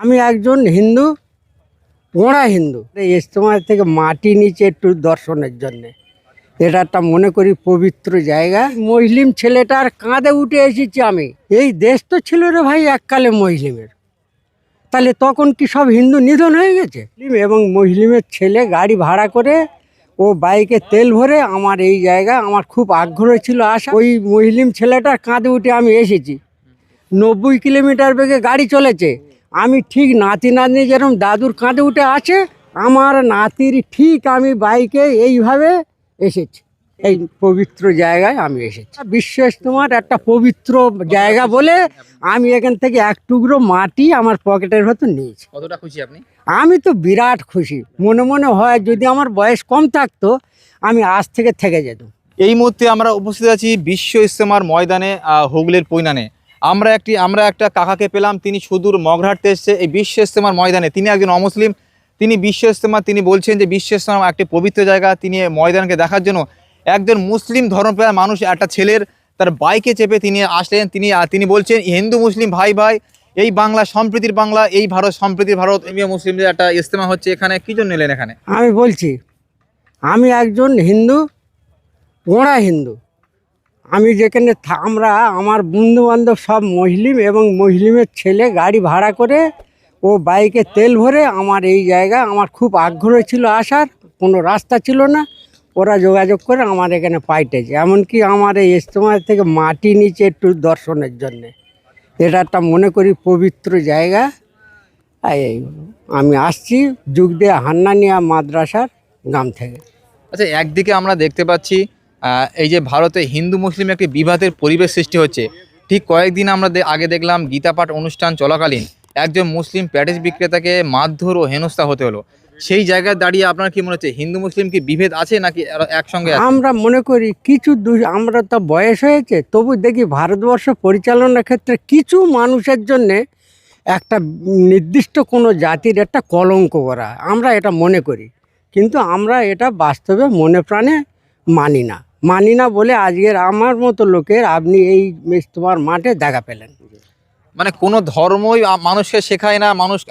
আমি একজন হিন্দু, গোঁড়া হিন্দু। এই ইজতেমা থেকে মাটি নিচে একটু দর্শনের জন্যে এটা একটা মনে করি পবিত্র জায়গা। মুসলিম ছেলেটার কাঁধে উঠে এসেছি আমি। এই দেশ তো ছিল রে ভাই এককালে মুসলিমের, তাহলে তখন কি সব হিন্দু নিধন হয়ে গেছে? এবং মুসলিমের ছেলে গাড়ি ভাড়া করে ও বাইকে তেল ভরে আমার এই জায়গা, আমার খুব আগ্রহ ছিল আসা। ওই মুসলিম ছেলেটার কাঁধে উঠে আমি এসেছি। 90 কিলোমিটার বেগে গাড়ি চলেছে। আমি ঠিক নাতি নাতনি যেরকম দাদুর কাঁধে উঠে আছে, আমার নাতির ঠিক আমি বাইকে এইভাবে এসেছি। এই পবিত্র জায়গায় আমি এসেছি। বিশ্ব ইজতেমার একটা পবিত্র জায়গা বলে আমি এখান থেকে এক টুকরো মাটি আমার পকেটের ভেতর নিয়েছি। কতটা খুশি আপনি? আমি তো বিরাট খুশি। মনে মনে হয় যদি আমার বয়স কম থাকতো আমি আজ থেকে যেতাম। এই মুহূর্তে আমরা উপস্থিত আছি বিশ্ব ইজতেমার ময়দানে, হুগলির পৈনানে। আমরা একটা কাকাকে পেলাম, তিনি সুদূর মগরাহাট এসেছে এই বিশ্ব ইজতেমার ময়দানে। তিনি একজন অমুসলিম, তিনি বিশ্ব ইজতেমা, তিনি বলছেন যে বিশ্ব ইজতেমা একটি পবিত্র জায়গা। তিনি ময়দানকে দেখার জন্য একজন মুসলিম ধর্মপ্রাণ মানুষ একটা ছেলের তার বাইকে চেপে তিনি আসলেন। তিনি বলছেন হিন্দু মুসলিম ভাই ভাই, এই বাংলা সম্প্রীতির বাংলা, এই ভারত সম্প্রীতির ভারত। মুসলিমদের একটা ইজতেমা হচ্ছে এখানে, কি জন্য এলেন এখানে? আমি বলছি আমি একজন হিন্দু, গোঁড়া হিন্দু। আমি যেখানে আমার বন্ধু বান্ধব সব মুসলিম, এবং মুসলিমের ছেলে গাড়ি ভাড়া করে ও বাইকে তেল ভরে আমার এই জায়গা, আমার খুব আগ্রহ ছিল আসার, কোনো রাস্তা ছিল না। ওরা যোগাযোগ করে আমার এখানে পাইটেছে। এমনকি আমার এই ইজতেমা থেকে মাটি নিচে একটু দর্শনের জন্যে এটা একটা মনে করি পবিত্র জায়গা। এই আমি আসছি যুগদিয়া হান্নানিয়া মাদ্রাসার গ্রাম থেকে। আচ্ছা, একদিকে আমরা দেখতে পাচ্ছি এই যে ভারতে হিন্দু মুসলিম একটি বিবাদের পরিবেশ সৃষ্টি হচ্ছে। ঠিক কয়েকদিন আমরা আগে দেখলাম গীতাপাঠ অনুষ্ঠান চলাকালীন একজন মুসলিম প্যাটিস বিক্রেতাকে মারধর ও হেনস্থা হতে হলো। সেই জায়গায় দাঁড়িয়ে আপনার কি মনে হচ্ছে হিন্দু মুসলিম কি বিভেদ আছে নাকি একসঙ্গে আছে? আমরা মনে করি কিছু আমরা তো বয়স হয়েছে, তবু দেখি ভারতবর্ষ পরিচালনার ক্ষেত্রে কিছু মানুষের জন্যে একটা নির্দিষ্ট কোনো জাতির একটা কলঙ্ক করা, আমরা এটা মনে করি। কিন্তু আমরা এটা বাস্তবে মনে প্রাণে মানি না বলে আজকের আমার মতো লোকের আপনি এই ইজতেমার মাঠে দেখা পেলেন। মানে কোনো ধর্মই মানুষকে শেখায় না,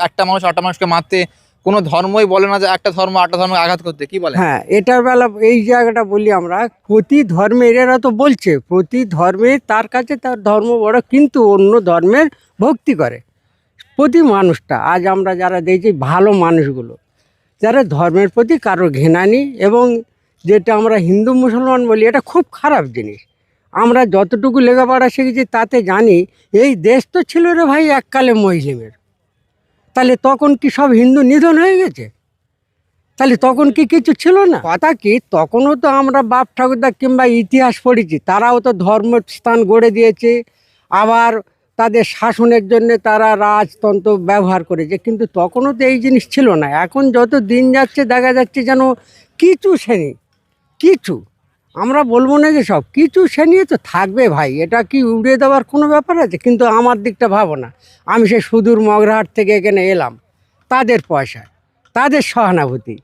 একটা মানুষ আটটা মানুষকে মারতে। কোনো ধর্মই বলে না যে একটা ধর্ম আটটা ধর্মকে আঘাত করতে, কি বলে? হ্যাঁ, এটার বেলা এই জায়গাটা বলি আমরা, প্রতি ধর্মের, এরা তো বলছে প্রতি ধর্মে তার কাছে তার ধর্ম বড়, কিন্তু অন্য ধর্মের ভক্তি করে প্রতি মানুষটা। আজ আমরা যারা দেখছি ভালো মানুষগুলো, যারা ধর্মের প্রতি কারো ঘৃণা নেই, এবং যেটা আমরা হিন্দু মুসলমান বলি এটা খুব খারাপ জিনিস। আমরা যতটুকু লেখাপড়া শিখেছি তাতে জানি এই দেশ তো ছিল রে ভাই এককালে মুসলিমের, তাহলে তখন কি সব হিন্দু নিধন হয়ে গেছে? তাহলে তখন কি কিছু ছিল না? কথা কি, তখনও তো আমরা বাপ ঠাকুরদা কিংবা ইতিহাস পড়েছি, তারাও তো ধর্মস্থান গড়ে দিয়েছে, আবার তাদের শাসনের জন্য তারা রাজতন্ত্র ব্যবহার করেছে, কিন্তু তখনও তো এই জিনিস ছিল না। এখন যত দিন যাচ্ছে দেখা যাচ্ছে যেন কিছু শ্রেণী, কিছু, আমরা বলবো না যে সব, কিছু শ্রেণী তো থাকবে ভাই, এটা কি উড়িয়ে দেওয়ার কোনো ব্যাপার আছে? কিন্তু আমার দিকটা ভাবো না, আমি সে সুদূর মগরাহাট থেকে এখানে এলাম, তাদের পয়সায়, তাদের সহানুভূতি,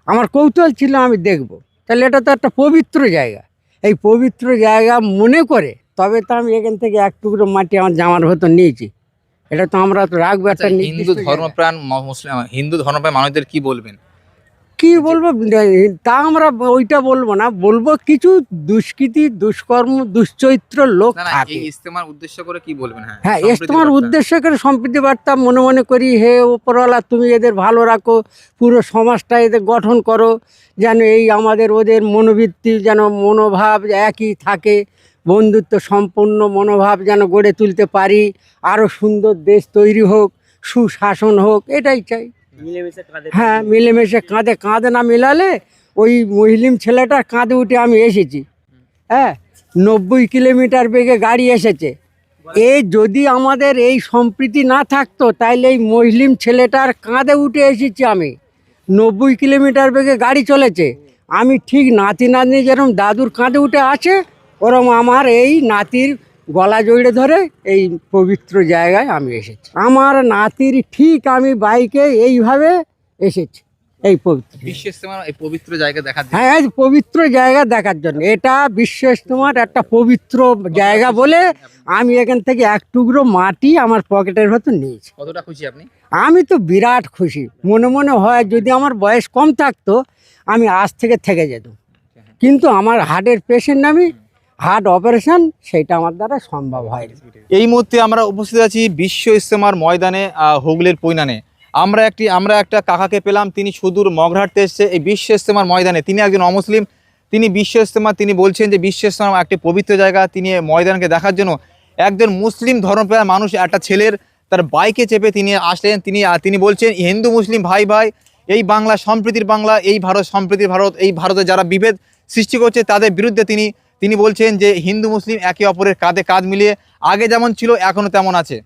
আমার কৌতূহল ছিল আমি দেখব। তাহলে এটা তো একটা পবিত্র জায়গা, এই পবিত্র জায়গা মনে করে তবে তো আমি এখান থেকে এক টুকরো মাটি আমার জামার ভেতর নিয়েছি। এটা তো আমরা তো রাখবো একটা হিন্দু ধর্মপ্রাণ মুসলিম, হিন্দু ধর্মপ্রাণ মানুষদের কি বলবেন? কি বলবো, তা আমরা ওইটা বলবো না, বলবো কিছু দুষ্কৃতি, দুষ্কর্ম, দুশ্চরিত্র লোক থাকে। ইজতেমার উদ্দেশ্য করে কি বলবেন? হ্যাঁ, ইজতেমার উদ্দেশ্য করে সম্প্রীতি বার্তা মনে মনে করি, হে উপরওয়ালা তুমি এদের ভালো রাখো, পুরো সমাজটা এদের গঠন করো, যেন এই আমাদের ওদের মনোবৃত্তি যেন মনোভাব একই থাকে, বন্ধুত্ব সম্পন্ন মনোভাব যেন গড়ে তুলতে পারি, আরও সুন্দর দেশ তৈরি হোক, সুশাসন হোক, এটাই চাই। হ্যাঁ, মিলেমিশে কাঁধে কাঁধে না মিলালে, ওই মুসলিম ছেলেটার কাঁধে উঠে আমি এসেছি। হ্যাঁ, 90 কিলোমিটার বেগে গাড়ি এসেছে। এই যদি আমাদের এই সম্প্রীতি না থাকতো তাইলে এই মুসলিম ছেলেটার কাঁধে উঠে এসেছি আমি। 90 কিলোমিটার বেগে গাড়ি চলেছে। আমি ঠিক নাতি নাতনি যেরকম দাদুর কাঁধে উঠে আছে, ওরকম আমার এই নাতির গলা জড়িয়ে ধরে এই পবিত্র জায়গায় আমি এসেছি। আমার নাতির ঠিক আমি বাইকে এইভাবে এসেছি। এই পবিত্র বিশ্ব ইজতেমার এই পবিত্র জায়গা দেখার জন্য। হ্যাঁ এই পবিত্র জায়গা দেখার জন্য, এটা বিশ্ব ইজতেমার একটা পবিত্র জায়গা বলে আমি এখান থেকে এক টুকরো মাটি আমার পকেটের ভেতর নিয়েছি। কতটা খুশি আপনি? আমি তো বিরাট খুশি, মনে মনে হয় যদি আমার বয়স কম থাকতো আমি আজ থেকে যেতাম, কিন্তু আমার হার্টের পেশেন্ট, আমি হার্ট অপারেশন, সেটা আমার দ্বারা সম্ভব হয়নি। এই মুহূর্তে আমরা উপস্থিত আছি বিশ্ব ইজতেমার ময়দানে, হুগলির পৈনানে। আমরা একটা কাকাকে পেলাম, তিনি সুদূর মগরাহাট থেকে এসেছে এই বিশ্ব ইজতেমার ময়দানে। তিনি একজন অমুসলিম, তিনি বিশ্ব ইজতেমা, তিনি বলছেন যে বিশ্ব ইজতেমা একটি পবিত্র জায়গা। তিনি এই ময়দানকে দেখার জন্য, একজন মুসলিম ধর্মপ্রাণ মানুষ, একটা ছেলের তার বাইকে চেপে তিনি আসলেন। তিনি বলছেন হিন্দু মুসলিম ভাই ভাই, এই বাংলা সম্প্রীতির বাংলা, এই ভারত সম্প্রীতির ভারত, এই ভারতে যারা বিভেদ সৃষ্টি করছে তাদের বিরুদ্ধে তিনি বলছেন যে হিন্দু মুসলিম একে অপরের কাঁধে কাঁধ মিলিয়ে আগে যেমন ছিল এখনও তেমন আছে।